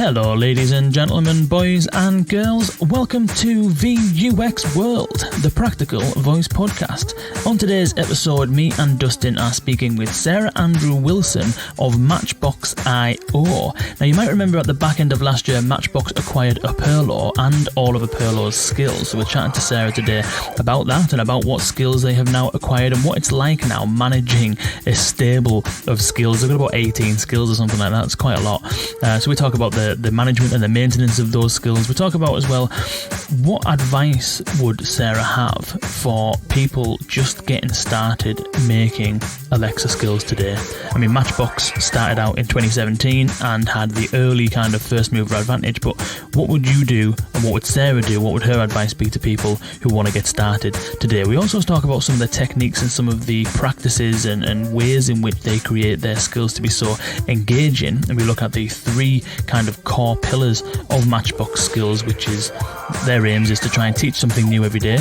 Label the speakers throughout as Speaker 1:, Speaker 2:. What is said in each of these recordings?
Speaker 1: Hello ladies and gentlemen, boys and girls, welcome to VUX World, the Practical Voice Podcast. On today's episode, me and Dustin are speaking with Sarah Andrew Wilson of Matchbox IO. Now you might remember at the back end of last year, Matchbox acquired Upsell and all of Upsell's skills. So we're chatting to Sarah today about that and about what skills they have now acquired and what it's like now managing a stable of skills. They've got about 18 skills or something like that. It's quite a lot. So we talk about the management and the maintenance of those skills. We talk about as well, what advice would Sarah have for people just getting started making Alexa skills today? I mean, Matchbox started out in 2017 and had the early kind of first mover advantage, but what would you do and what would Sarah do? What would her advice be to people who want to get started today? We also talk about some of the techniques and some of the practices and ways in which they create their skills to be so engaging, and we look at the three kind of core pillars of Matchbox skills, which is their aims is to try and teach something new every day,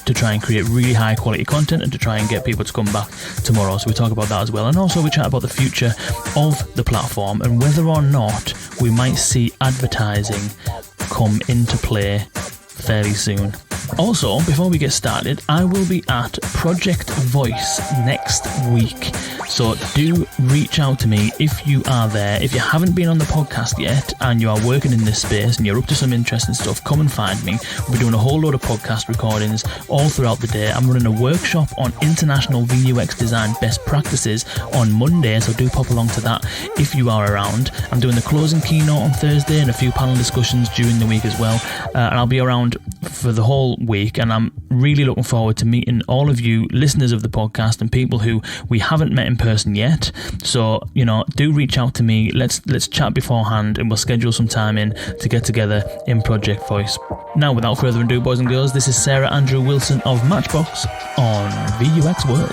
Speaker 1: to try and create really high quality content, and to try and get people to come back tomorrow. So we talk about that as well, and also we chat about the future of the platform and whether or not we might see advertising come into play fairly soon. Also, before we get started, I will be at Project Voice next week. So do reach out to me if you are there. If you haven't been on the podcast yet and you are working in this space and you're up to some interesting stuff, come and find me. We'll be doing a whole load of podcast recordings all throughout the day. I'm running a workshop on international VUX design best practices on Monday, so do pop along to that if you are around. I'm doing the closing keynote on Thursday and a few panel discussions during the week as well. And I'll be around for the whole week, and I'm really looking forward to meeting all of you listeners of the podcast and people who we haven't met in person yet. So, you know, do reach out to me. Let's chat beforehand and we'll schedule some time in to get together in Project Voice. Now, without further ado, boys and girls, this is Sarah Andrew Wilson of Matchbox on VUX World.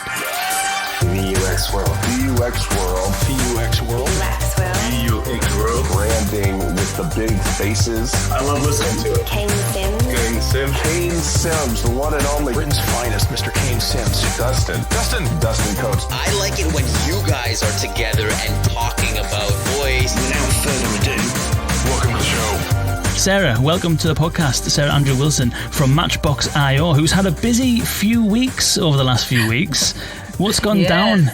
Speaker 2: VUX World. VUX World. VUX World.
Speaker 3: VUX World.
Speaker 2: VUX World. Branding with the big faces.
Speaker 4: I love listening to it.
Speaker 3: Kane Sims.
Speaker 4: Kane Sims.
Speaker 2: Kane Sims, the one and only.
Speaker 4: Britain's finest, Mr. Kane Sims.
Speaker 2: Dustin Coates.
Speaker 5: I like it when you guys are together and talking about voice.
Speaker 4: Without further ado, welcome to the show.
Speaker 1: Sarah, welcome to the podcast. Sarah Andrew Wilson from Matchbox IO, who's had a busy few weeks over the last few weeks. What's gone down?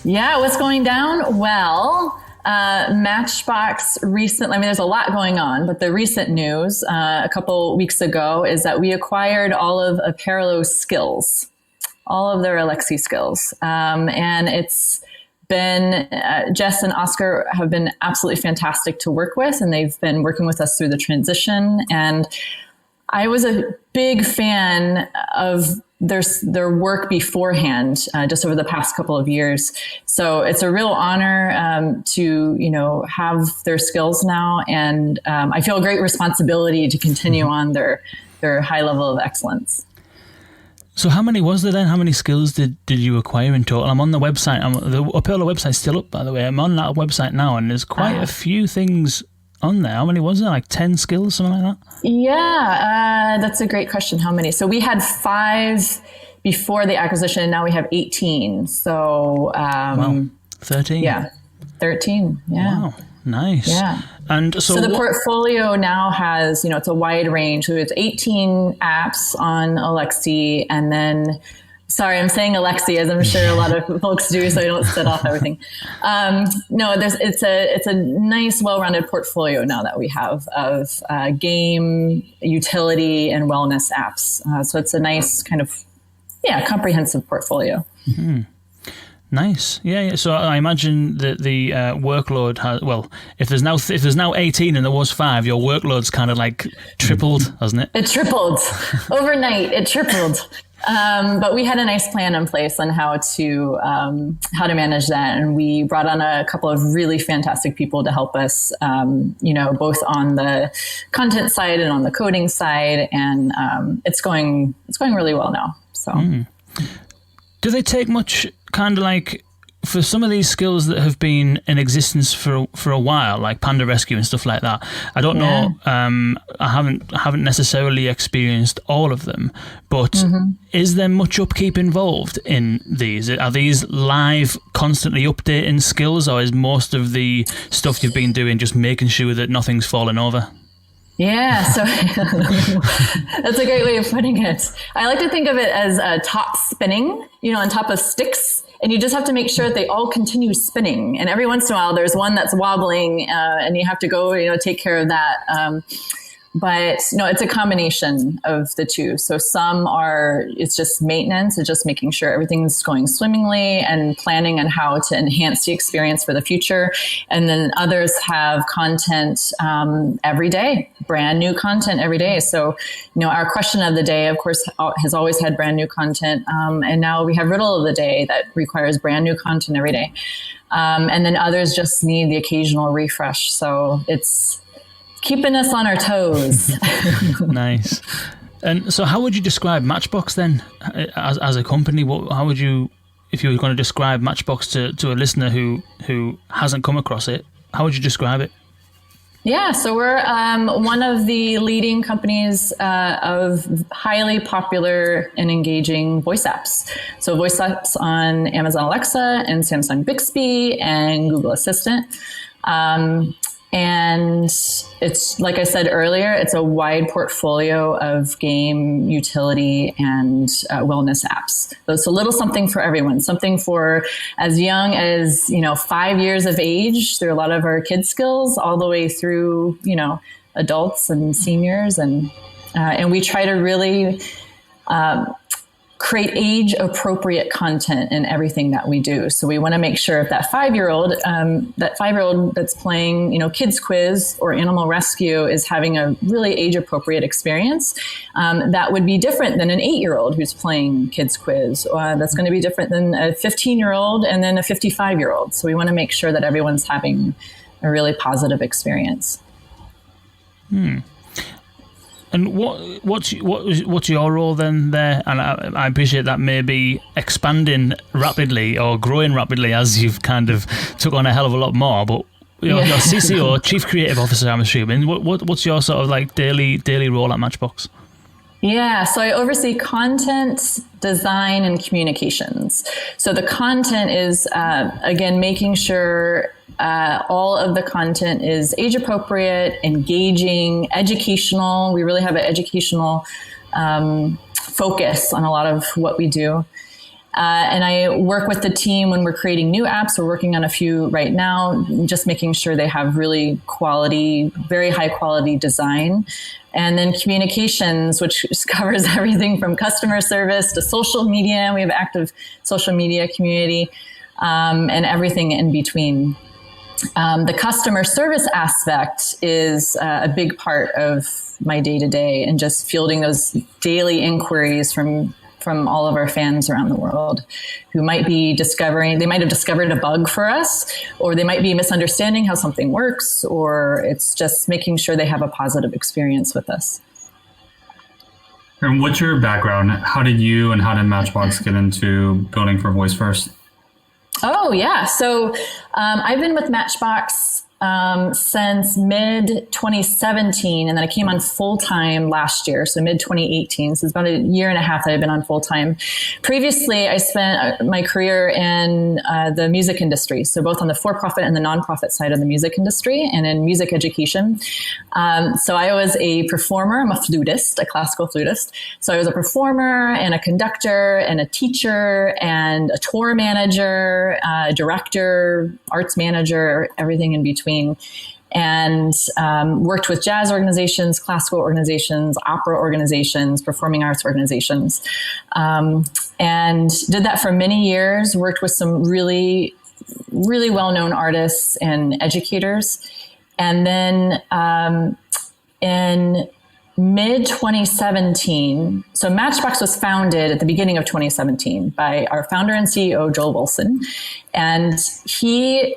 Speaker 6: Yeah, what's going down? Well, Matchbox recently, I mean, there's a lot going on, but the recent news a couple weeks ago is that we acquired all of Upsell's skills, all of their Alexa skills. And it's been, Jess and Oscar have been absolutely fantastic to work with, and they've been working with us through the transition. And I was a big fan of their work beforehand, just over the past couple of years. So it's a real honor to, you know, have their skills now. And I feel a great responsibility to continue on their high level of excellence.
Speaker 1: So how many was there then? How many skills did you acquire in total? I'm on the website. The Upsell website's still up, by the way. I'm on that website now, and there's quite a few things on there. How many was there? Like 10 skills, something like that?
Speaker 6: Yeah, that's a great question. How many? So we had 5 before the acquisition, and now we have 18. So,
Speaker 1: wow. 13?
Speaker 6: Yeah, 13. Yeah.
Speaker 1: Wow, nice.
Speaker 6: Yeah.
Speaker 1: And so
Speaker 6: the portfolio now has, you know, it's a wide range. So it's 18 apps on Alexa, and then, sorry, I'm saying Alexa, as I'm sure a lot of folks do, so I don't set off everything. No, it's a nice, well-rounded portfolio now that we have of game, utility, and wellness apps. So it's a nice kind of, comprehensive portfolio.
Speaker 1: Mm-hmm. Nice, yeah. So I imagine that the workload has, well, if there's now 18 and there was 5, your workload's kind of like tripled, hasn't it?
Speaker 6: It tripled overnight. It tripled. But we had a nice plan in place on how to manage that. And we brought on a couple of really fantastic people to help us, both on the content side and on the coding side. And it's going really well now. So,
Speaker 1: Do they take much kind of like for some of these skills that have been in existence for a while, like Panda Rescue and stuff like that, I don't know. I haven't necessarily experienced all of them, but is there much upkeep involved in these? Are these live, constantly updating skills, or is most of the stuff you've been doing just making sure that nothing's falling over?
Speaker 6: Yeah, so that's a great way of putting it. I like to think of it as top spinning, on top of sticks. And you just have to make sure that they all continue spinning. And every once in a while, there's one that's wobbling, and you have to go, take care of that. But no, it's a combination of the two. So some it's just maintenance, it's just making sure everything's going swimmingly and planning on how to enhance the experience for the future. And then others have content every day, brand new content every day. So, our question of the day, of course, has always had brand new content. And now we have riddle of the day that requires brand new content every day. And then others just need the occasional refresh. So it's keeping us on our toes.
Speaker 1: Nice. And so how would you describe Matchbox then as a company? How would you, if you were going to describe Matchbox to a listener who hasn't come across it, how would you describe it?
Speaker 6: Yeah, so we're one of the leading companies of highly popular and engaging voice apps. So voice apps on Amazon Alexa and Samsung Bixby and Google Assistant. And it's, like I said earlier, it's a wide portfolio of game, utility, and wellness apps. So it's a little something for everyone, something for as young as, 5 years of age through a lot of our kids' skills, all the way through, adults and seniors. And we try to really create age-appropriate content in everything that we do. So we want to make sure if that 5-year-old, that's playing, Kids Quiz or Animal Rescue is having a really age-appropriate experience, that would be different than an 8-year-old who's playing Kids Quiz. That's going to be different than a 15-year-old and then a 55-year-old. So we want to make sure that everyone's having a really positive experience.
Speaker 1: And what's your role then there? And I appreciate that may be expanding rapidly or growing rapidly as you've kind of took on a hell of a lot more. But your CCO, Chief Creative Officer, I'm assuming. What's your sort of like daily role at Matchbox?
Speaker 6: Yeah, so I oversee content, design, and communications. So the content is, again, making sure all of the content is age appropriate, engaging, educational. We really have an educational focus on a lot of what we do. And I work with the team when we're creating new apps. We're working on a few right now, just making sure they have really quality, very high quality design. And then communications, which covers everything from customer service to social media. We have an active social media community, and everything in between. The customer service aspect is a big part of my day-to-day, and just fielding those daily inquiries from all of our fans around the world who might be they might have discovered a bug for us, or they might be misunderstanding how something works, or it's just making sure they have a positive experience with us.
Speaker 3: And what's your background? How did you and how did Matchbox get into building for Voice First?
Speaker 6: Oh, yeah. So I've been with Matchbox since mid-2017, and then I came on full-time last year, so mid-2018. So it's about a year and a half that I've been on full-time. Previously, I spent my career in the music industry, so both on the for-profit and the nonprofit side of the music industry and in music education. So I was a performer. I'm a flutist, a classical flutist. So I was a performer and a conductor and a teacher and a tour manager, director, arts manager, everything in between. And worked with jazz organizations, classical organizations, opera organizations, performing arts organizations, and did that for many years. Worked with some really, really well-known artists and educators. And then in mid-2017, so Matchbox was founded at the beginning of 2017 by our founder and CEO, Joel Wilson. And he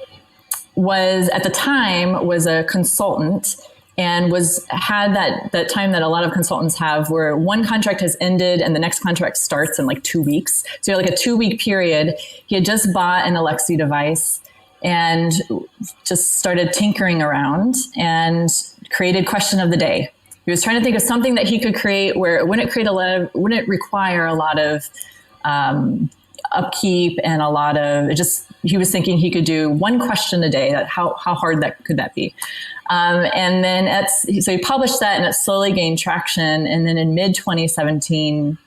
Speaker 6: was, at the time, was a consultant and had that time that a lot of consultants have where one contract has ended and the next contract starts in like 2 weeks. So you're like a 2-week period. He had just bought an Alexa device and just started tinkering around and created question of the day. He was trying to think of something that he could create where it wouldn't require a lot of upkeep and a lot of he was thinking he could do one question a day. How hard could that be? And then so he published that and it slowly gained traction. And then in mid 2017,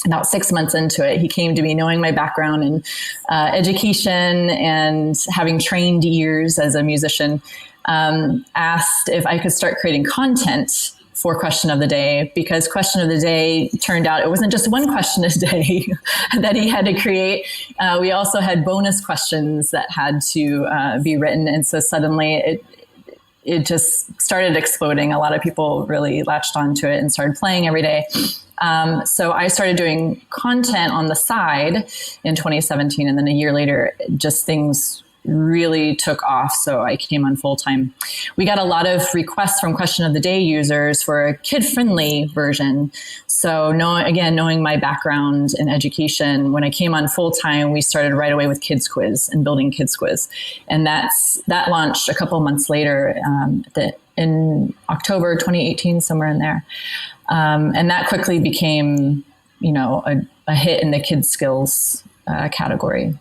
Speaker 6: about 6 months into it, he came to me, knowing my background in education and having trained ears as a musician, asked if I could start creating content for question of the day, because question of the day turned out it wasn't just one question a day that he had to create. We also had bonus questions that had to be written. And so suddenly it just started exploding. A lot of people really latched onto it and started playing every day. So I started doing content on the side in 2017. And then a year later, just things really took off. So I came on full time. We got a lot of requests from Question of the Day users for a kid-friendly version. So knowing my background in education, when I came on full time, we started right away with Kids Quiz and building Kids Quiz. And that launched a couple months later in October 2018, somewhere in there. And that quickly became, a hit in the kids skills category.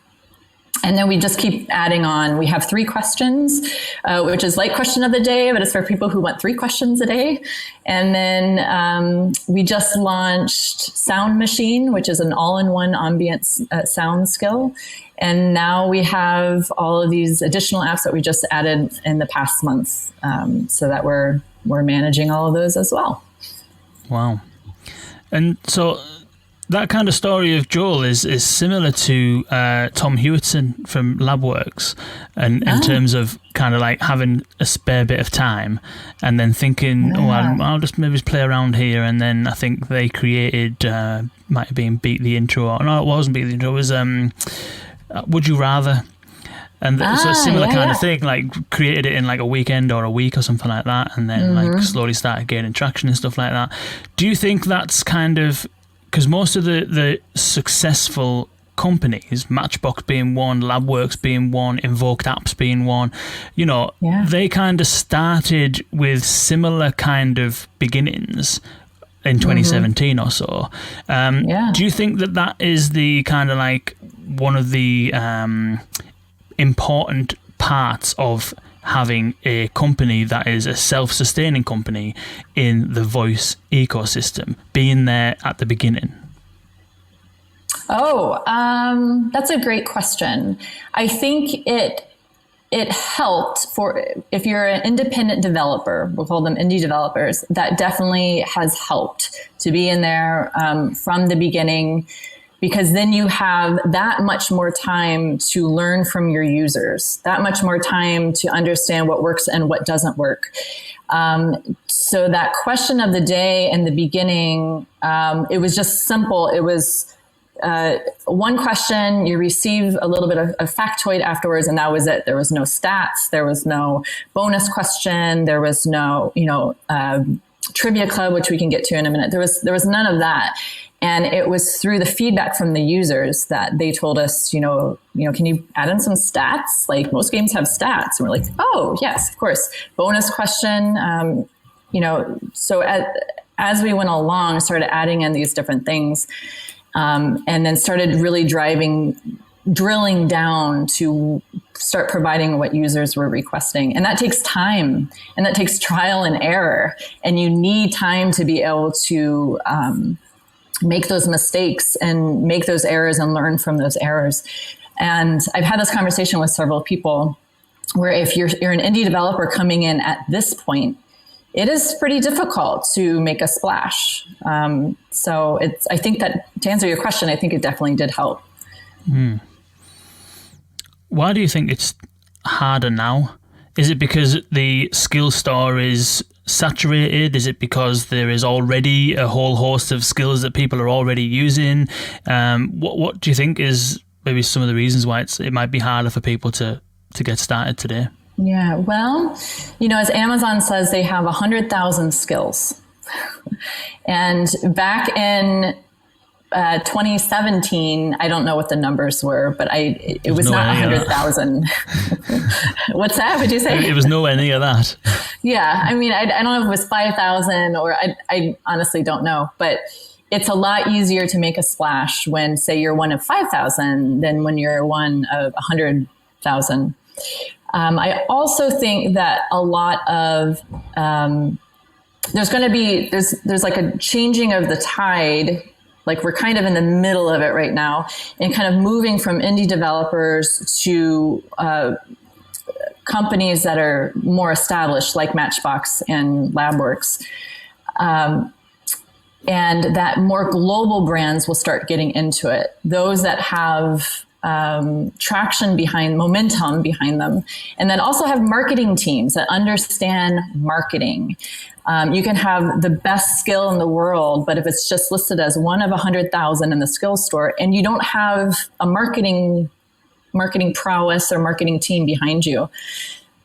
Speaker 6: And then we just keep adding on. We have 3 questions, which is like question of the day, but it's for people who want 3 questions a day. And then we just launched Sound Machine, which is an all-in-one ambient sound skill. And now we have all of these additional apps that we just added in the past month, so that we're managing all of those as well. Wow.
Speaker 1: And so that kind of story of Joel is similar to Tom Hewitson from LabWorks, and in terms of kind of like having a spare bit of time and then thinking, I'll just maybe play around here. And then I think they created, might have been Beat the Intro. No, it wasn't Beat the Intro. It was Would You Rather? And so a similar kind of thing, like created it in like a weekend or a week or something like that, and then like slowly started gaining traction and stuff like that. Do you think that's kind of, because most of the successful companies, Matchbox being one, LabWorks being one, Invoked Apps being one, they kind of started with similar kind of beginnings in 2017 or so. Do you think that is the kind of like one of the important parts of having a company that is a self-sustaining company in the voice ecosystem, being there at the beginning?
Speaker 6: That's a great question. I think it helped for, if you're an independent developer, we'll call them indie developers, that definitely has helped to be in there from the beginning, because then you have that much more time to learn from your users, that much more time to understand what works and what doesn't work. So that question of the day in the beginning, it was just simple. It was one question, you receive a little bit of a factoid afterwards, and that was it. There was no stats. There was no bonus question. There was no, trivia club, which we can get to in a minute. There was none of that. And it was through the feedback from the users that they told us, can you add in some stats? Like most games have stats. And we're like, oh, yes, of course. Bonus question. So as we went along, started adding in these different things, and then started really drilling down to start providing what users were requesting. And that takes time, and that takes trial and error. And you need time to be able to make those mistakes and make those errors and learn from those errors. And I've had this conversation with several people where if you're an indie developer coming in at this point, it is pretty difficult to make a splash. So I think that, to answer your question, I think it definitely did help.
Speaker 1: Why do you think it's harder now? Is it because the skill store is saturated? Is it because there is already a whole host of skills that people are already using? What do you think is maybe some of the reasons why it might be harder for people to get started today?
Speaker 6: Yeah, well, as Amazon says, they have 100,000 skills. And back in 2017, I don't know what the numbers were, but it was not 100,000. What's that? Would you say?
Speaker 1: It was nowhere near that.
Speaker 6: Yeah, I mean, I don't know if it was 5,000 or I honestly don't know, but it's a lot easier to make a splash when, say, you're one of 5,000 than when you're one of 100,000. I also think that a lot of there's like a changing of the tide. Like we're kind of in the middle of it right now, and kind of moving from indie developers to companies that are more established, like Matchbox and LabWorks. And that more global brands will start getting into it. Those that have traction momentum behind them, and then also have marketing teams that understand marketing. You can have the best skill in the world, but if it's just listed as one of 100,000 in the skills store, and you don't have a marketing prowess or marketing team behind you,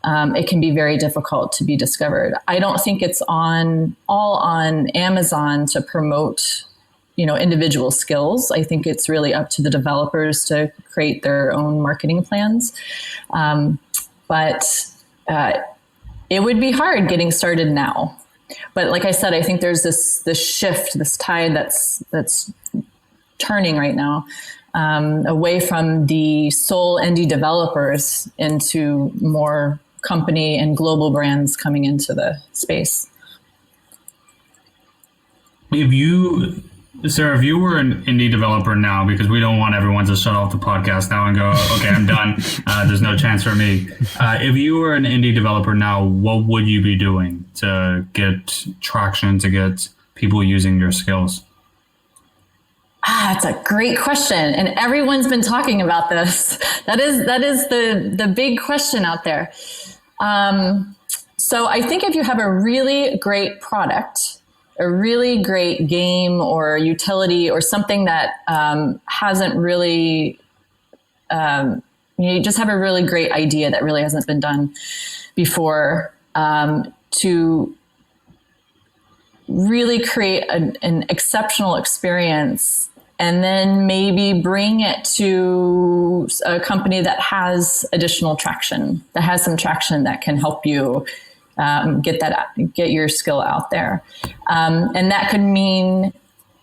Speaker 6: it can be very difficult to be discovered. I don't think it's all on Amazon to promote, individual skills. I think it's really up to the developers to create their own marketing plans. But it would be hard getting started now. But like I said, I think there's this shift, this tide that's turning right now, away from the sole indie developers into more company and global brands coming into the space.
Speaker 3: Sarah, if you were an indie developer now, because we don't want everyone to shut off the podcast now and go, okay, I'm done. There's no chance for me. If you were an indie developer now, what would you be doing to get traction, to get people using your skills?
Speaker 6: It's a great question. And everyone's been talking about this. That is the big question out there. So I think if you have a really great product, a really great game or utility or something that hasn't really, you just have a really great idea that really hasn't been done before, to really create an exceptional experience, and then maybe bring it to a company that has additional traction, that has some traction that can help you get your skill out there. And that could mean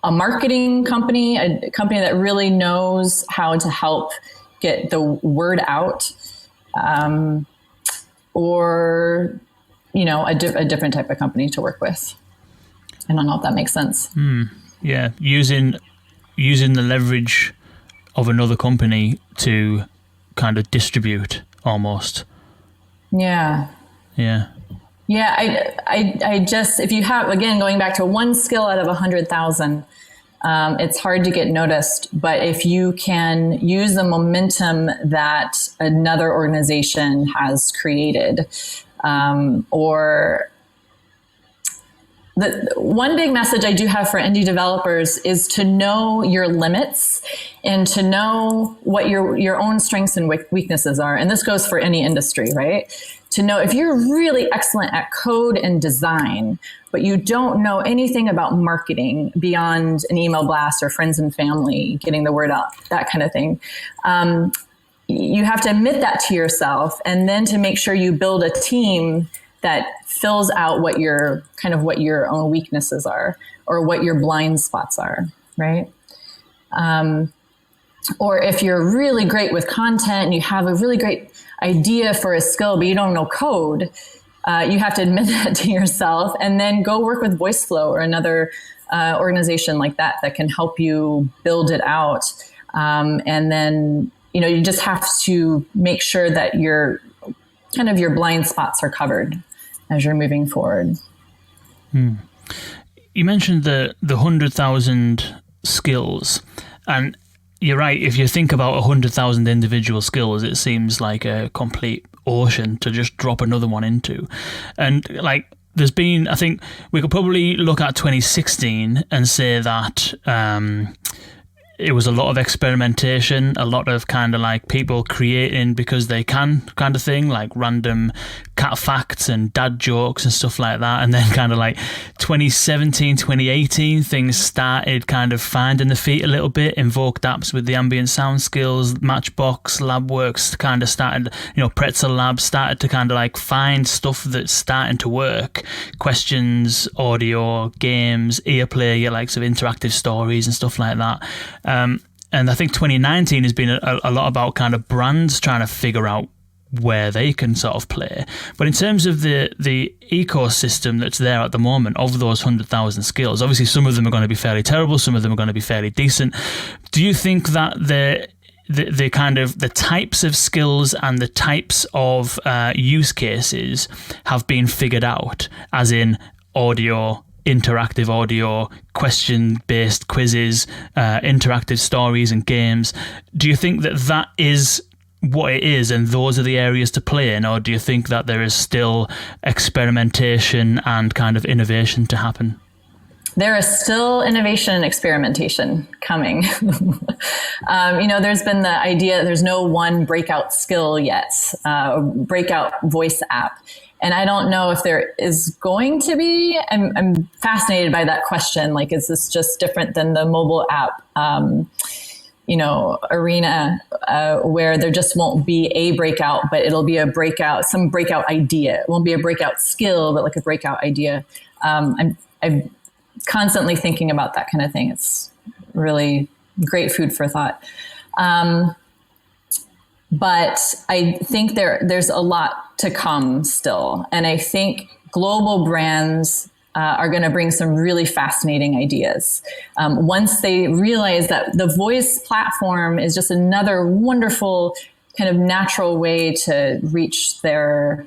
Speaker 6: a marketing company, a company that really knows how to help get the word out, or, a different type of company to work with. I don't know if that makes sense.
Speaker 1: Yeah. Using the leverage of another company to kind of distribute almost.
Speaker 6: Yeah.
Speaker 1: Yeah.
Speaker 6: Yeah, I just, if you have, again, going back to one skill out of 100,000, it's hard to get noticed. But if you can use the momentum that another organization has created, or the one big message I do have for indie developers is to know your limits and to know what your own strengths and weaknesses are. And this goes for any industry, right? To know if you're really excellent at code and design, but you don't know anything about marketing beyond an email blast or friends and family, getting the word out, that kind of thing. You have to admit that to yourself, and then to make sure you build a team that fills out what your own weaknesses are, or what your blind spots are, right? Or if you're really great with content and you have a really great idea for a skill, but you don't know code, you have to admit that to yourself, and then go work with VoiceFlow or another organization like that can help you build it out. And then, you just have to make sure that your blind spots are covered as you're moving forward.
Speaker 1: You mentioned the 100,000 skills, and you're right. If you think about 100,000 individual skills, it seems like a complete ocean to just drop another one into. And there's been, I think we could probably look at 2016 and say that it was a lot of experimentation, a lot of kind of like people creating because they can kind of thing, like random cat facts and dad jokes and stuff like that. And then kind of like 2017, 2018, things started kind of finding the feet a little bit. Invoked apps with the ambient sound skills, Matchbox, LabWorks kind of started, Pretzel Lab started to kind of like find stuff that's starting to work. Questions, audio, games, earplay, your likes of interactive stories and stuff like that. And I think 2019 has been a lot about kind of brands trying to figure out where they can sort of play. But in terms of the ecosystem that's there at the moment of those 100,000 skills, obviously some of them are going to be fairly terrible, some of them are going to be fairly decent. Do you think that the kind of the types of skills and the types of use cases have been figured out, as in audio, interactive audio, question-based quizzes, interactive stories and games? Do you think that is what it is and those are the areas to play in, or do you think that there is still experimentation and kind of innovation to happen?
Speaker 6: There is still innovation and experimentation coming. There's been the idea there's no one breakout skill yet, breakout voice app. And I don't know if there is going to be. I'm fascinated by that question. Like, is this just different than the mobile app, arena, where there just won't be a breakout, but it'll be some breakout idea. It won't be a breakout skill, but like a breakout idea. I'm constantly thinking about that kind of thing. It's really great food for thought. But I think there's a lot to come still. And I think global brands are going to bring some really fascinating ideas. Once they realize that the voice platform is just another wonderful kind of natural way to reach their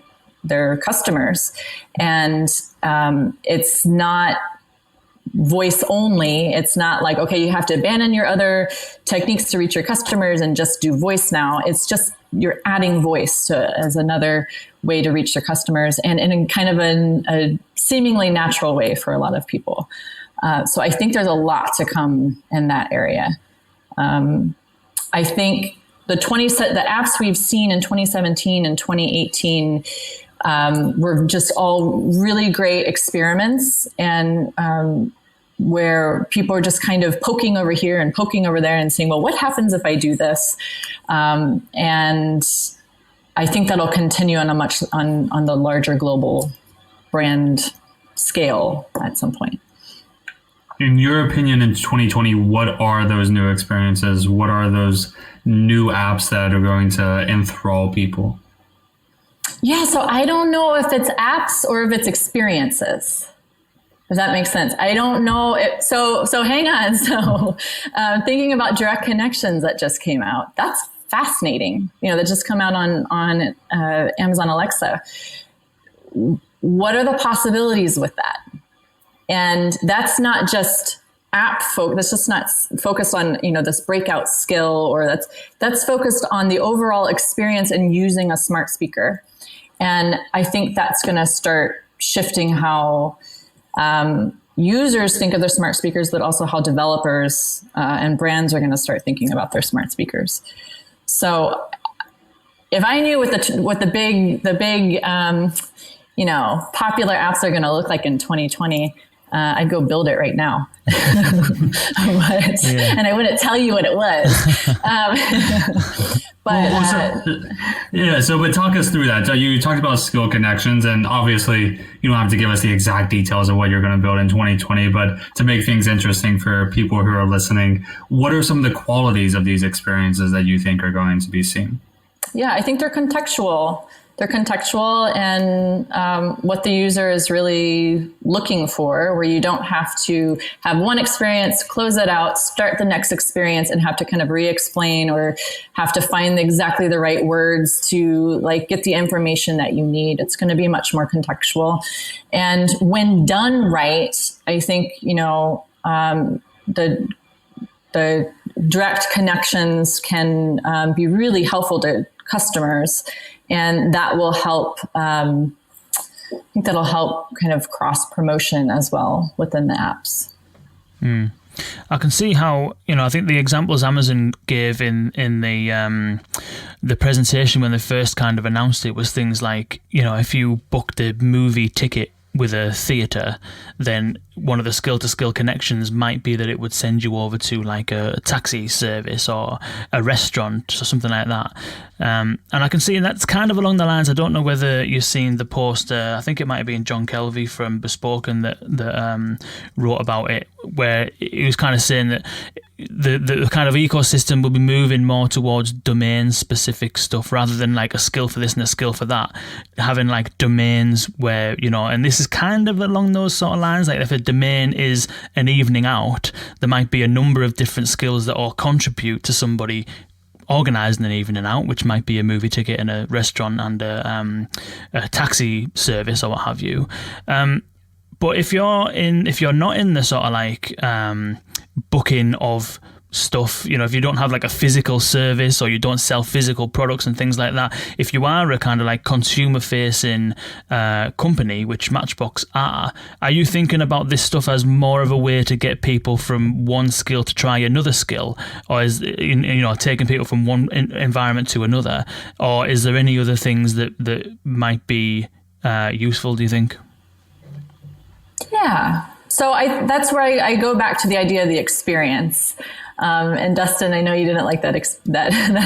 Speaker 6: customers. And it's not voice only. It's not like, okay, you have to abandon your other techniques to reach your customers and just do voice now. It's just you're adding voice as another way to reach your customers, and in kind of a seemingly natural way for a lot of people. So I think there's a lot to come in that area. I think the apps we've seen in 2017 and 2018 were just all really great experiments, and where people are just kind of poking over here and poking over there and saying, well, what happens if I do this? And I think that'll continue on on the larger global brand scale at some point.
Speaker 3: In your opinion, in 2020, what are those new experiences? What are those new apps that are going to enthrall people?
Speaker 6: Yeah, so I don't know if it's apps or if it's experiences. If that makes sense. I don't know. So hang on. So thinking about direct connections that just came out, that's fascinating. That just come out on Amazon Alexa. What are the possibilities with that? And that's not just app that's just not focused on, this breakout skill, or that's focused on the overall experience in using a smart speaker. And I think that's going to start shifting how users think of their smart speakers, but also how developers and brands are going to start thinking about their smart speakers. So if I knew what the big popular apps are going to look like in 2020, I'd go build it right now. And I wouldn't tell you what it was.
Speaker 3: But talk us through that. So you talked about skill connections, and obviously you don't have to give us the exact details of what you're going to build in 2020, but to make things interesting for people who are listening, what are some of the qualities of these experiences that you think are going to be seen?
Speaker 6: Yeah, I think they're contextual. They're contextual and what the user is really looking for, where you don't have to have one experience, close it out, start the next experience, and have to kind of re-explain or have to find exactly the right words to get the information that you need. It's going to be much more contextual. And when done right, I think, the direct connections can be really helpful to customers. And that will help, I think that'll help kind of cross promotion as well within the apps.
Speaker 1: I can see how, I think the examples Amazon gave in the presentation when they first kind of announced it was things like, if you booked a movie ticket with a theatre, then one of the skill-to-skill connections might be that it would send you over to like a taxi service or a restaurant or something like that. And I can see that's kind of along the lines. I don't know whether you've seen the post. I think it might have been John Kelvey from Bespoken that wrote about it, where he was kind of saying that the kind of ecosystem will be moving more towards domain-specific stuff rather than like a skill for this and a skill for that. Having like domains where, and this is kind of along those sort of lines. Like if a domain is an evening out, there might be a number of different skills that all contribute to somebody organising an evening out, which might be a movie ticket and a restaurant and a taxi service or what have you. But if you're not in the sort of like booking of stuff, if you don't have like a physical service or you don't sell physical products and things like that, if you are a kind of like consumer facing company, which Matchbox are you thinking about this stuff as more of a way to get people from one skill to try another skill, or is taking people from one environment to another, or is there any other things that might be useful, do you think?
Speaker 6: Yeah. So that's where I go back to the idea of the experience. And Dustin, I know you didn't like that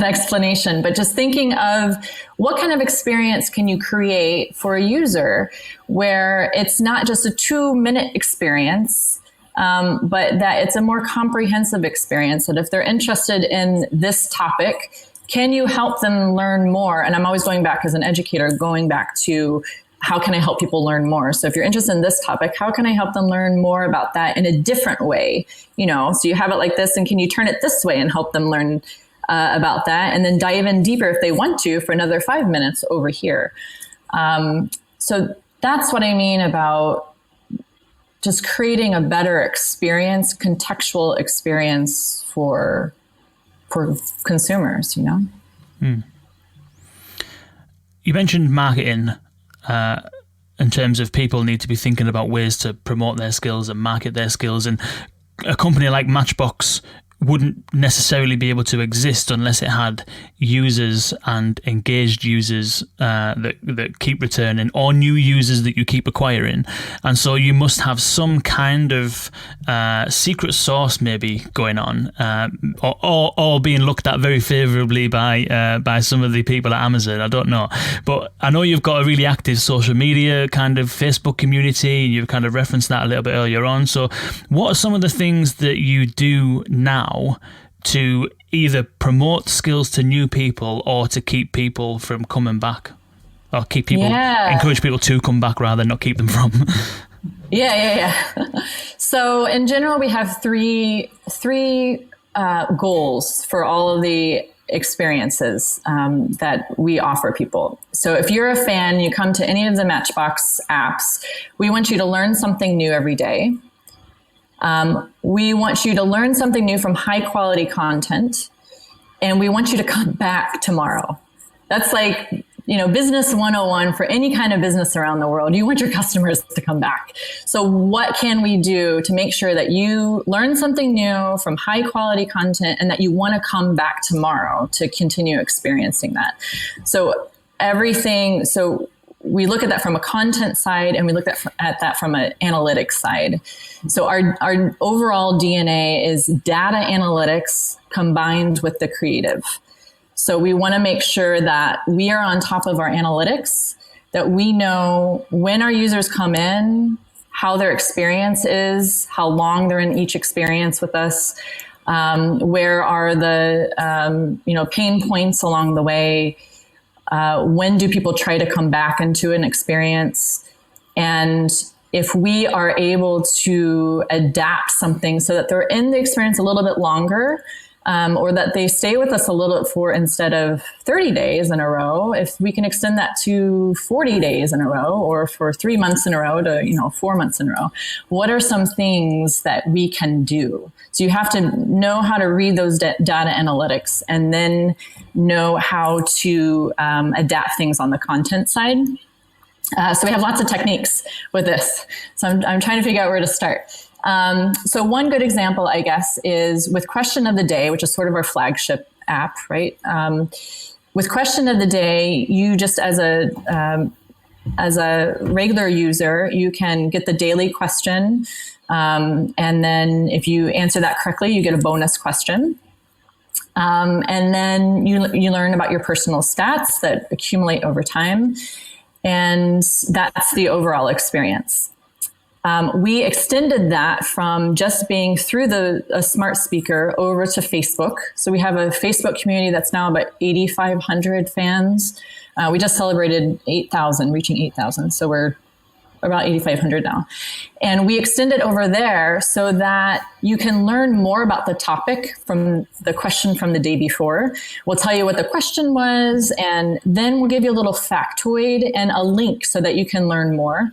Speaker 6: explanation, but just thinking of what kind of experience can you create for a user where it's not just a 2-minute experience, but that it's a more comprehensive experience. That if they're interested in this topic, can you help them learn more? And I'm always going back as an educator, going back to how can I help people learn more? So if you're interested in this topic, how can I help them learn more about that in a different way? So you have it like this, and can you turn it this way and help them learn about that? And then dive in deeper if they want to for another 5 minutes over here. So that's what I mean about just creating a better experience, contextual experience for consumers,
Speaker 1: You mentioned marketing. In terms of people need to be thinking about ways to promote their skills and market their skills, and a company like Matchbox wouldn't necessarily be able to exist unless it had users and engaged users that keep returning, or new users that you keep acquiring. And so you must have some kind of secret sauce maybe going on, or being looked at very favourably by some of the people at Amazon. I don't know. But I know you've got a really active social media kind of Facebook community, and you've kind of referenced that a little bit earlier on. So what are some of the things that you do now to either promote skills to new people or to keep people from coming back, or keep people, encourage people to come back rather than not keep them from?
Speaker 6: Yeah. So in general, we have three goals for all of the experiences that we offer people. So if you're a fan, you come to any of the Matchbox apps, we want you to learn something new every day. We want you to learn something new from high quality content, and we want you to come back tomorrow. That's like, business 101 for any kind of business around the world. You want your customers to come back. So what can we do to make sure that you learn something new from high quality content and that you want to come back tomorrow to continue experiencing that? So we look at that from a content side, and we look at that from an analytics side. So our overall DNA is data analytics combined with the creative. So we want to make sure that we are on top of our analytics, that we know when our users come in, how their experience is, how long they're in each experience with us, where are the pain points along the way. When do people try to come back into an experience? And if we are able to adapt something so that they're in the experience a little bit longer, or that they stay with us a little bit for, instead of 30 days in a row, if we can extend that to 40 days in a row, or for 3 months in a row to 4 months in a row, what are some things that we can do? So you have to know how to read those data analytics, and then know how to adapt things on the content side. So we have lots of techniques with this. So I'm trying to figure out where to start. So one good example, I guess, is with Question of the Day, which is sort of our flagship app, right? With Question of the Day, you just as a regular user, you can get the daily question. And then if you answer that correctly, you get a bonus question. And then you learn about your personal stats that accumulate over time. And that's the overall experience. We extended that from just being through a smart speaker over to Facebook. So we have a Facebook community that's now about 8,500 fans. We just celebrated 8,000, reaching 8,000. So we're about 8,500 now. And we extended over there so that you can learn more about the topic from the question from the day before. We'll tell you what the question was, and then we'll give you a little factoid and a link so that you can learn more.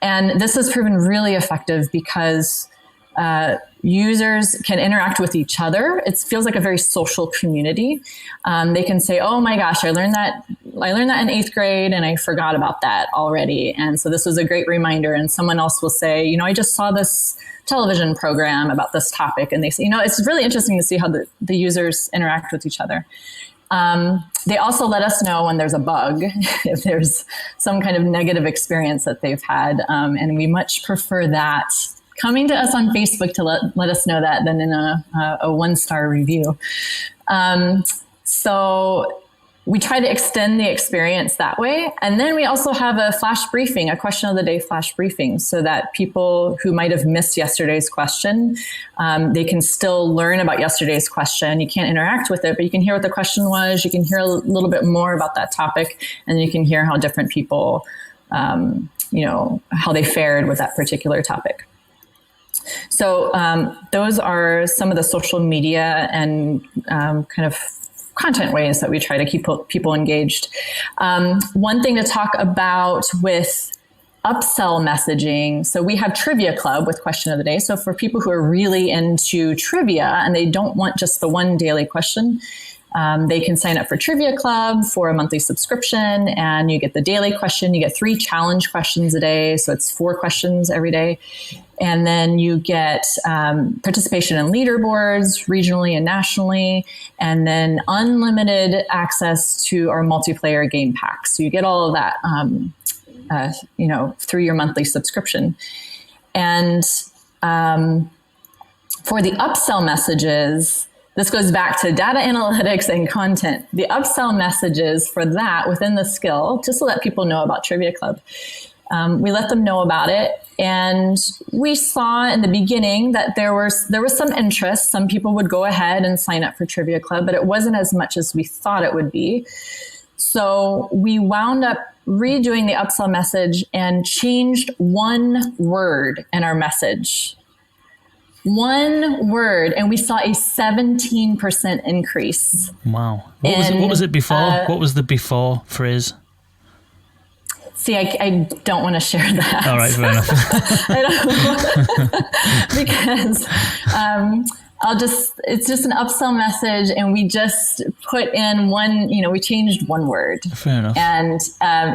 Speaker 6: And this has proven really effective because users can interact with each other. It feels like a very social community. They can say, "Oh my gosh, I learned that in 8th grade, and I forgot about that already. And so this was a great reminder." And someone else will say, "I just saw this television program about this topic," and they say, it's really interesting to see how the users interact with each other. They also let us know when there's a bug, if there's some kind of negative experience that they've had. And we much prefer that coming to us on Facebook to let us know that than in a 1-star review. So we try to extend the experience that way. And then we also have a flash briefing, a question of the day flash briefing, so that people who might have missed yesterday's question, they can still learn about yesterday's question. You can't interact with it, but you can hear what the question was. You can hear a little bit more about that topic, and you can hear how different people, how they fared with that particular topic. So those are some of the social media and kind of content ways that we try to keep people engaged. One thing to talk about with upsell messaging. So we have Trivia Club with Question of the Day. So for people who are really into trivia and they don't want just the one daily question, they can sign up for Trivia Club for a monthly subscription, and you get the daily question. You get 3 challenge questions a day. So it's 4 questions every day. And then you get participation in leaderboards regionally and nationally, and then unlimited access to our multiplayer game packs. So you get all of that, through your monthly subscription. And for the upsell messages, this goes back to data analytics and content. The upsell messages for that within the skill, just to let people know about Trivia Club. We let them know about it. And we saw in the beginning that there was some interest. Some people would go ahead and sign up for Trivia Club, but it wasn't as much as we thought it would be. So we wound up redoing the upsell message and changed one word in our message. One word, and we saw a 17% increase.
Speaker 1: Wow. What was it before? What was the before phrase?
Speaker 6: See, I don't want to share that.
Speaker 1: All right, fair enough.
Speaker 6: Because it's just an upsell message, and we just put in one, we changed one word.
Speaker 1: Fair enough.
Speaker 6: And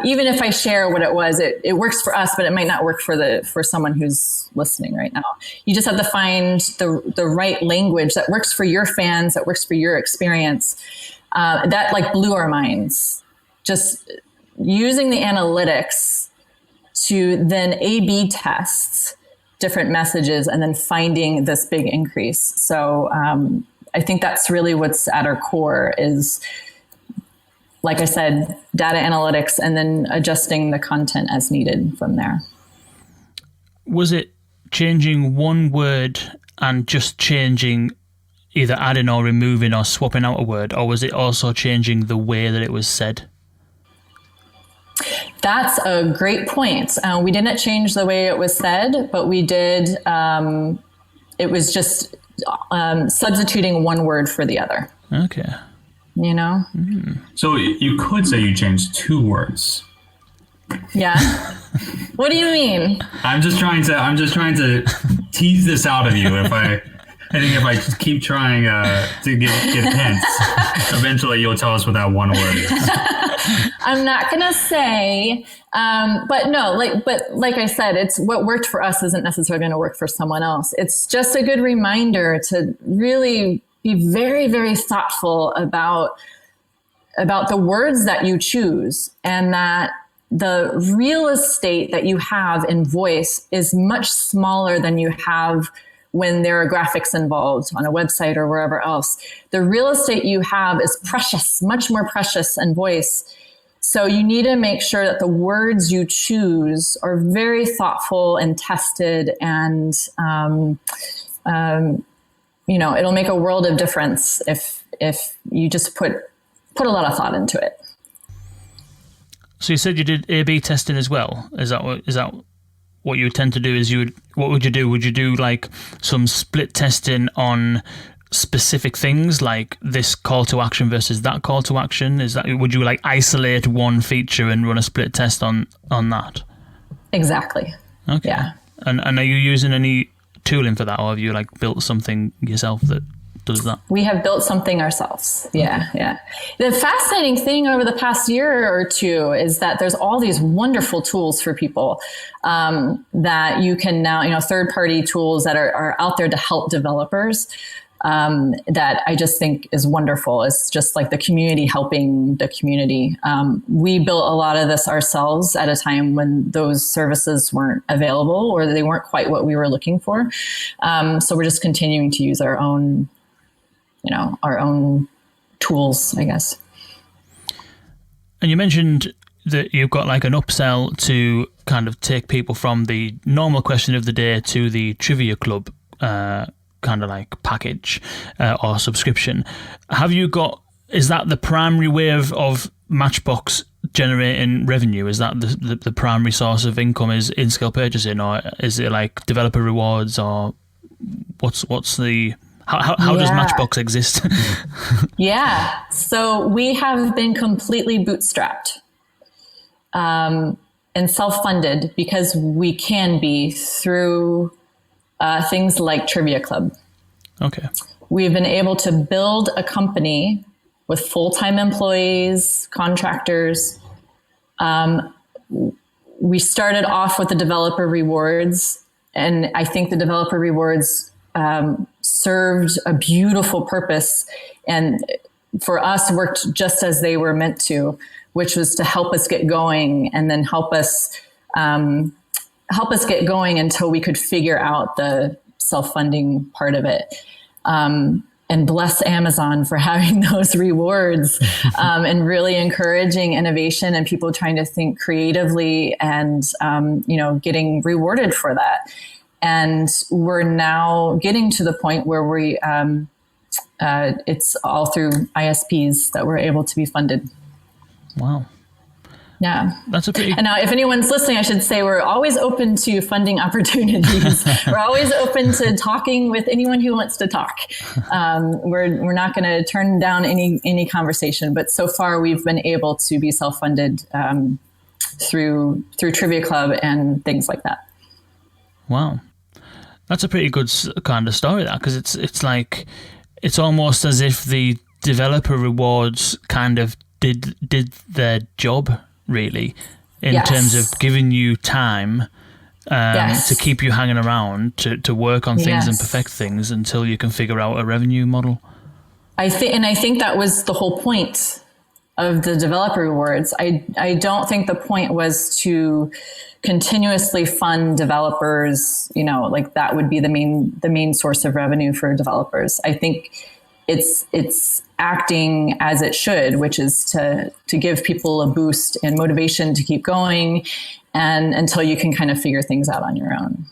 Speaker 6: even if I share what it was, it works for us, but it might not work for someone who's listening right now. You just have to find the right language that works for your fans, that works for your experience. That blew our minds. Just using the analytics to then A/B test different messages and then finding this big increase. So I think that's really what's at our core is, like I said, data analytics and then adjusting the content as needed from there.
Speaker 1: Was it changing one word and just changing, either adding or removing or swapping out a word, or was it also changing the way that it was said?
Speaker 6: That's a great point. We didn't change the way it was said, but we did. It was just substituting one word for the other.
Speaker 1: Okay.
Speaker 3: So you could say you changed 2 words.
Speaker 6: Yeah. What do you mean?
Speaker 3: I'm just trying to tease this out of you. I think if I just keep trying to get hints, eventually you'll tell us what that one word is.
Speaker 6: I'm not gonna say, but no, like I said, it's what worked for us isn't necessarily going to work for someone else. It's just a good reminder to really be very, very thoughtful about the words that you choose, and that the real estate that you have in voice is much smaller than you have when there are graphics involved on a website or wherever else. The real estate you have is precious, much more precious in voice. So you need to make sure that the words you choose are very thoughtful and tested, and it'll make a world of difference if you just put a lot of thought into it.
Speaker 1: So you said you did A/B testing as well. Is that what you would tend to do? What would you do? Would you do like some split testing on specific things, like this call to action versus that call to action? Would you like isolate one feature and run a split test on that? Exactly.
Speaker 6: Okay. Yeah.
Speaker 1: And are you using any tooling for that, or have you like built something yourself that does that?
Speaker 6: We have built something ourselves. Yeah. Okay. Yeah. The fascinating thing over the past year or two is that there's all these wonderful tools for people that you can now, third-party tools that are out there to help developers that I just think is wonderful. It's just like the community helping the community. We built a lot of this ourselves at a time when those services weren't available, or they weren't quite what we were looking for. So we're just continuing to use our own tools, I guess.
Speaker 1: And you mentioned that you've got like an upsell to kind of take people from the normal question of the day to the trivia club kind of like package or subscription. Is that the primary way of Matchbox generating revenue? Is that the primary source of income is in-scale purchasing, or is it like developer rewards, or what's the... How does Matchbox exist?
Speaker 6: Yeah. So we have been completely bootstrapped and self-funded, because we can be through things like Trivia Club. Okay. We've been able to build a company with full-time employees, contractors. We started off with the developer rewards, and I think the developer rewards served a beautiful purpose, and for us worked just as they were meant to, which was to help us get going, and then help us get going until we could figure out the self-funding part of it. And bless Amazon for having those rewards and really encouraging innovation and people trying to think creatively and getting rewarded for that. And we're now getting to the point where we it's all through ISPs that we're able to be funded.
Speaker 1: Wow.
Speaker 6: Yeah.
Speaker 1: That's a pretty...
Speaker 6: And now, if anyone's listening, I should say we're always open to funding opportunities. We're always open to talking with anyone who wants to talk. We're not going to turn down any conversation, but so far we've been able to be self-funded through Trivia Club and things like that.
Speaker 1: Wow. That's a pretty good kind of story, that, because it's like, it's almost as if the developer rewards kind of did their job, really, in terms of giving you time to keep you hanging around to work on things and perfect things until you can figure out a revenue model.
Speaker 6: I think that was the whole point of the developer rewards. I don't think the point was to continuously fund developers, like that would be the main source of revenue for developers. I think it's acting as it should, which is to give people a boost and motivation to keep going, and until you can kind of figure things out on your own.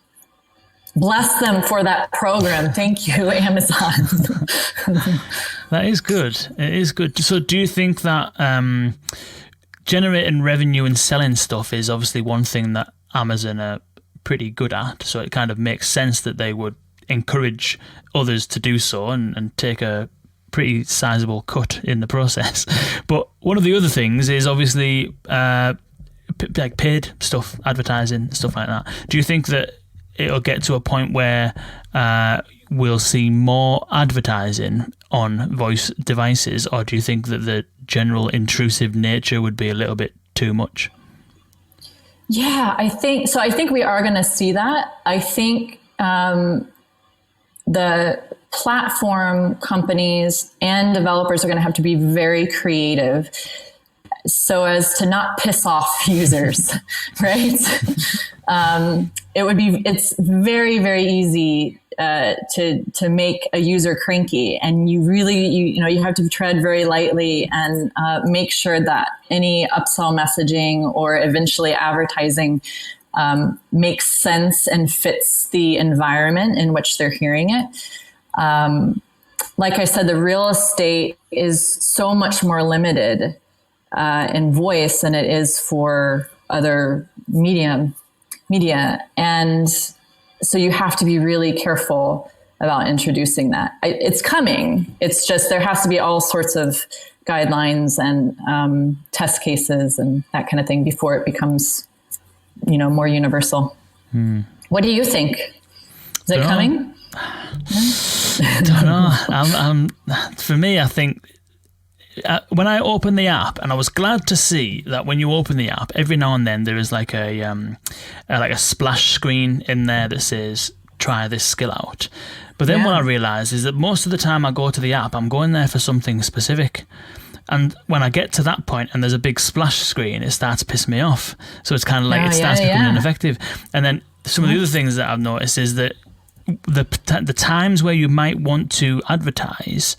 Speaker 6: Bless them for that program. Thank you, Amazon.
Speaker 1: That is good. It is good. So do you think that generating revenue and selling stuff is obviously one thing that Amazon are pretty good at, so it kind of makes sense that they would encourage others to do so and take a pretty sizable cut in the process. But one of the other things is obviously like paid stuff, advertising, stuff like that. Do you think that it'll get to a point where we'll see more advertising on voice devices, or do you think that the general intrusive nature would be a little bit too much?
Speaker 6: Yeah, I think we are going to see that. I think the platform companies and developers are going to have to be very creative so as to not piss off users, right? It's very, very easy to make a user cranky, and you have to tread very lightly and make sure that any upsell messaging or eventually advertising makes sense and fits the environment in which they're hearing it. Like I said, the real estate is so much more limited in voice than it is for other media. And so you have to be really careful about introducing that. It's coming. It's just there has to be all sorts of guidelines and test cases and that kind of thing before it becomes, more universal. What do you think? Is it coming?
Speaker 1: I don't know. For me, I think when I open the app, and I was glad to see that when you open the app, every now and then there is like a splash screen in there that says "Try this skill out." But then what I realised is that most of the time I go to the app, I'm going there for something specific. And when I get to that point and there's a big splash screen, it starts to piss me off. So it's kind of like it starts becoming ineffective. And then some of the other things that I've noticed is that the times where you might want to advertise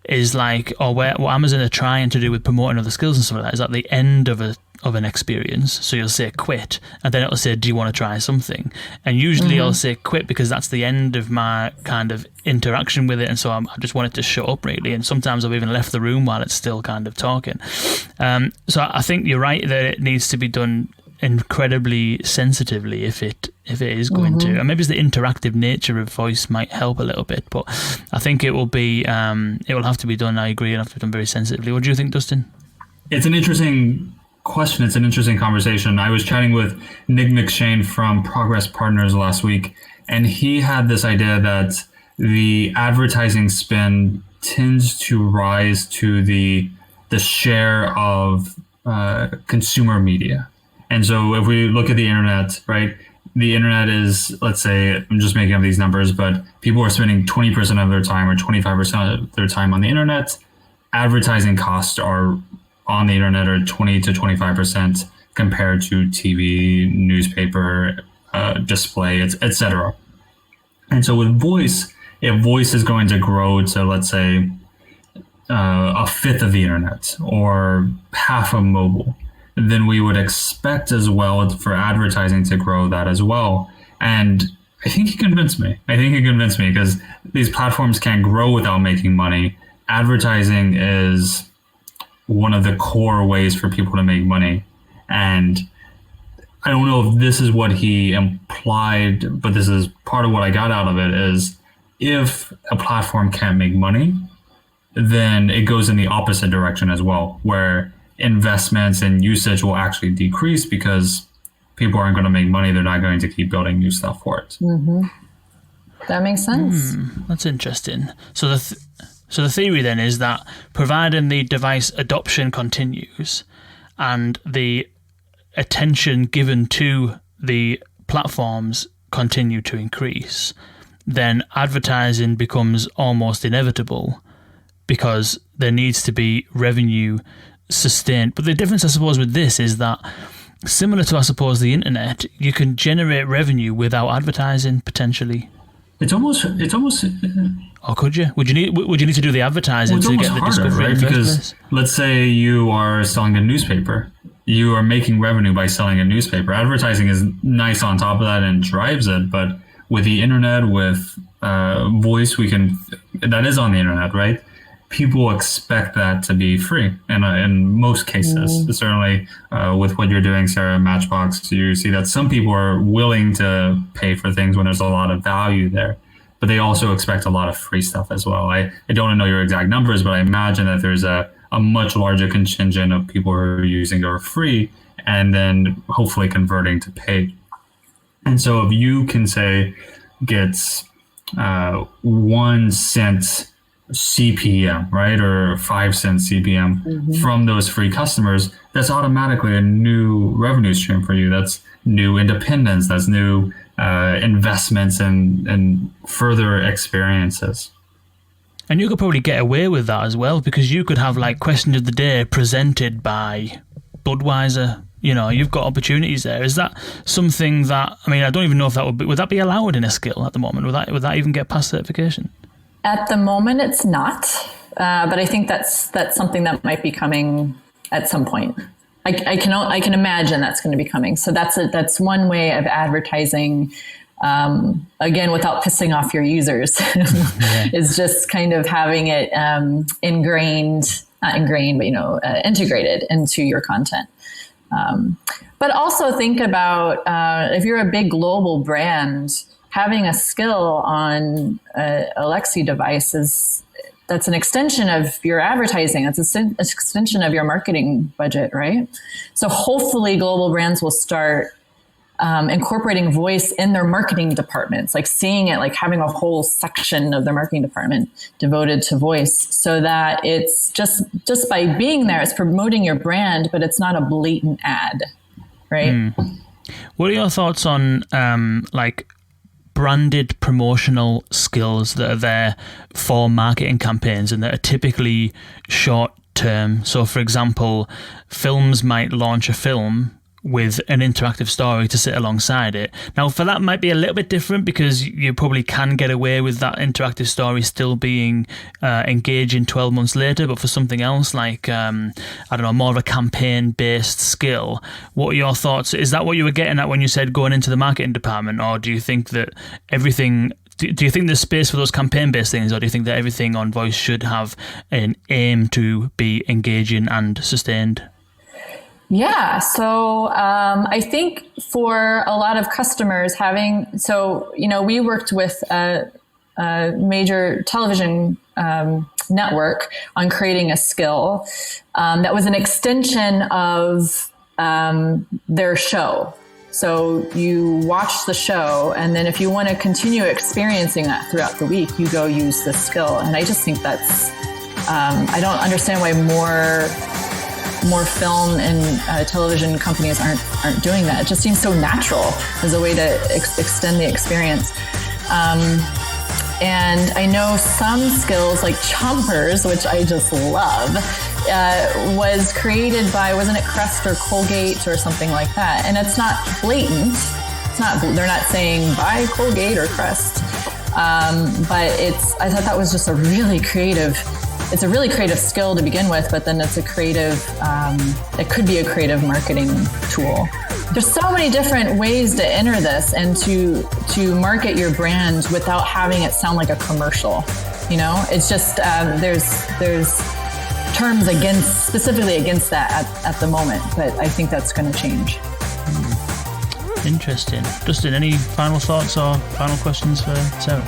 Speaker 1: is like, or what Amazon are trying to do with promoting other skills and stuff like that, is at the end of an experience. So you'll say quit, and then it'll say, do you want to try something? And usually I'll say quit because that's the end of my kind of interaction with it, and so I just want it to shut up really. And sometimes I've even left the room while it's still kind of talking. So I think you're right that it needs to be done incredibly sensitively if it is going to, and maybe it's the interactive nature of voice might help a little bit, but I think it will have to be done. I agree, it'll have to be done very sensitively. What do you think, Dustin?
Speaker 3: It's an interesting question. It's an interesting conversation. I was chatting with Nick McShane from Progress Partners last week, and he had this idea that the advertising spend tends to rise to the share of consumer media. And so if we look at the internet, right, the internet is, let's say, I'm just making up these numbers, but people are spending 20% of their time or 25% of their time on the internet. Advertising costs are on the internet are 20 to 25% compared to TV, newspaper, display, etc. And so with voice, if voice is going to grow to, let's say, a fifth of the internet or half of mobile, then we would expect as well for advertising to grow that as well. And I think he convinced me. Because these platforms can't grow without making money. Advertising is one of the core ways for people to make money. And I don't know if this is what he implied, but this is part of what I got out of it, is if a platform can't make money, then it goes in the opposite direction as well, where investments and usage will actually decrease because people aren't going to make money. They're not going to keep building new stuff for it.
Speaker 6: That makes sense.
Speaker 1: That's interesting. So the theory then is that providing the device adoption continues and the attention given to the platforms continue to increase, then advertising becomes almost inevitable because there needs to be revenue sustained. But the difference, I suppose, with this is that, similar to, I suppose, the internet, you can generate revenue without advertising potentially.
Speaker 3: It's almost.
Speaker 1: Or could you? Would you need to do the advertising to get the discovery, right?
Speaker 3: Because let's say you are selling a newspaper, you are making revenue by selling a newspaper. Advertising is nice on top of that and drives it, but with the internet, with voice, that is on the internet, right? People expect that to be free, and in most cases, certainly with what you're doing, Sarah, Matchbox, you see that some people are willing to pay for things when there's a lot of value there, but they also expect a lot of free stuff as well. I don't know your exact numbers, but I imagine that there's a much larger contingent of people who are using it for free and then hopefully converting to paid. And so if you can say get 1 cent CPM, right? Or 5 cent CPM from those free customers, that's automatically a new revenue stream for you. That's new independence. That's new investments and further experiences.
Speaker 1: And you could probably get away with that as well, because you could have like question of the day presented by Budweiser. You know, you've got opportunities there. Is that something that, I mean, I don't even know if that would that be allowed in a skill at the moment? Would that even get past certification? At
Speaker 6: the moment, it's not. But I think that's something that might be coming at some point. I can imagine that's going to be coming. So that's one way of advertising. Again, without pissing off your users, is just kind of having it integrated into your content. But also think about if you're a big global brand, having a skill on Alexa devices, that's an extension of your advertising. That's an extension of your marketing budget, right? So hopefully global brands will start incorporating voice in their marketing departments, like seeing it, like having a whole section of their marketing department devoted to voice, so that it's just by being there, it's promoting your brand, but it's not a blatant ad, right?
Speaker 1: What are your thoughts on like branded promotional skills that are there for marketing campaigns and that are typically short term? So, for example, films might launch a film with an interactive story to sit alongside it. Now, for that might be a little bit different, because you probably can get away with that interactive story still being engaging 12 months later. But for something else, like, I don't know, more of a campaign-based skill, what are your thoughts? Is that what you were getting at when you said going into the marketing department? Or do you think that everything... Do you think there's space for those campaign-based things, or do you think that everything on voice should have an aim to be engaging and sustained?
Speaker 6: Yeah, so I think for a lot of customers we worked with a major television network on creating a skill that was an extension of their show. So you watch the show, and then if you want to continue experiencing that throughout the week, you go use this skill. And I just think that's, I don't understand why more film and television companies aren't doing that. It just seems so natural as a way to extend the experience. And I know some skills like chompers, which I just love, was created by, wasn't it Crest or Colgate or something like that? And it's not blatant. They're not saying buy Colgate or Crest. But I thought that was just it's a really creative skill to begin with, but then it's it could be a creative marketing tool. There's so many different ways to enter this and to market your brand without having it sound like a commercial. You know, it's just, there's terms specifically against that at the moment, but I think that's going to change.
Speaker 1: Interesting. Dustin, any final thoughts or final questions for Sarah?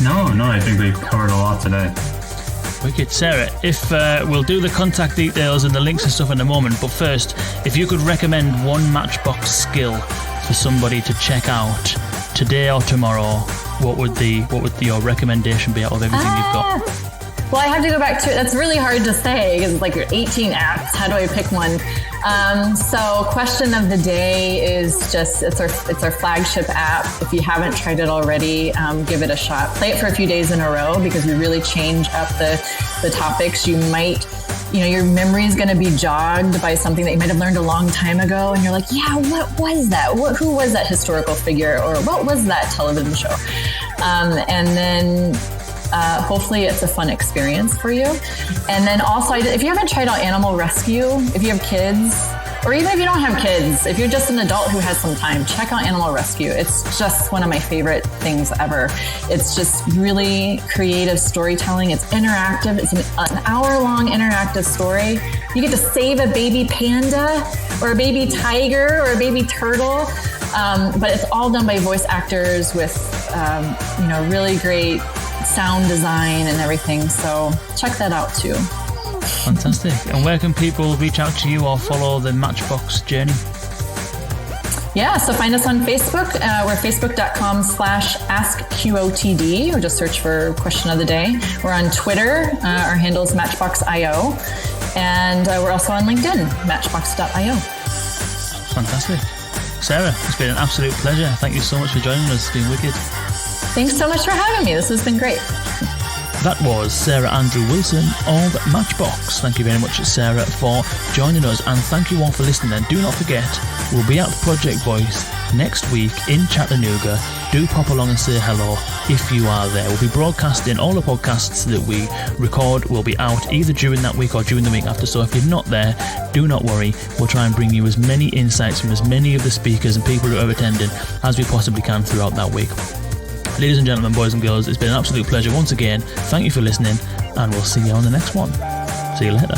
Speaker 3: No, I think we covered a lot today.
Speaker 1: Wicked. Sarah, if we'll do the contact details and the links and stuff in a moment, but first, if you could recommend one Matchbox skill for somebody to check out today or tomorrow, what would your recommendation be out of everything you've got?
Speaker 6: Well, I have to go back to it. That's really hard to say because it's like your 18 apps. How do I pick one? So question of the day is just, it's our flagship app. If you haven't tried it already, give it a shot. Play it for a few days in a row because we really change up the topics. You might, your memory is going to be jogged by something that you might have learned a long time ago. And you're like, yeah, what was that? Who was that historical figure? Or what was that television show? And then hopefully it's a fun experience for you. And then also, if you haven't tried out Animal Rescue, if you have kids, or even if you don't have kids, if you're just an adult who has some time, check out Animal Rescue. It's just one of my favorite things ever. It's just really creative storytelling. It's interactive. It's an hour-long interactive story. You get to save a baby panda or a baby tiger or a baby turtle. But it's all done by voice actors with, really great sound design and everything. So check that out too.
Speaker 1: Fantastic. And where can people reach out to you or follow the Matchbox journey?
Speaker 6: Yeah, so find us on Facebook. We're facebook.com/AskQOTD, or just search for question of the day. We're on Twitter. Our handle is Matchbox.io. And we're also on LinkedIn, Matchbox.io.
Speaker 1: Fantastic. Sarah, it's been an absolute pleasure. Thank you so much for joining us. It's been wicked.
Speaker 6: Thanks so much for having me. This has been great.
Speaker 1: That was Sarah Andrew Wilson of Matchbox. Thank you very much, Sarah, for joining us, and thank you all for listening. And do not forget, we'll be at Project Voice next week in Chattanooga. Do pop along and say hello if you are there. We'll be broadcasting all the podcasts that we record will be out either during that week or during the week after. So if you're not there, do not worry. We'll try and bring you as many insights from as many of the speakers and people who are attending as we possibly can throughout that week. Ladies and gentlemen, boys and girls, it's been an absolute pleasure once again. Thank you for listening, and we'll see you on the next one. See you later.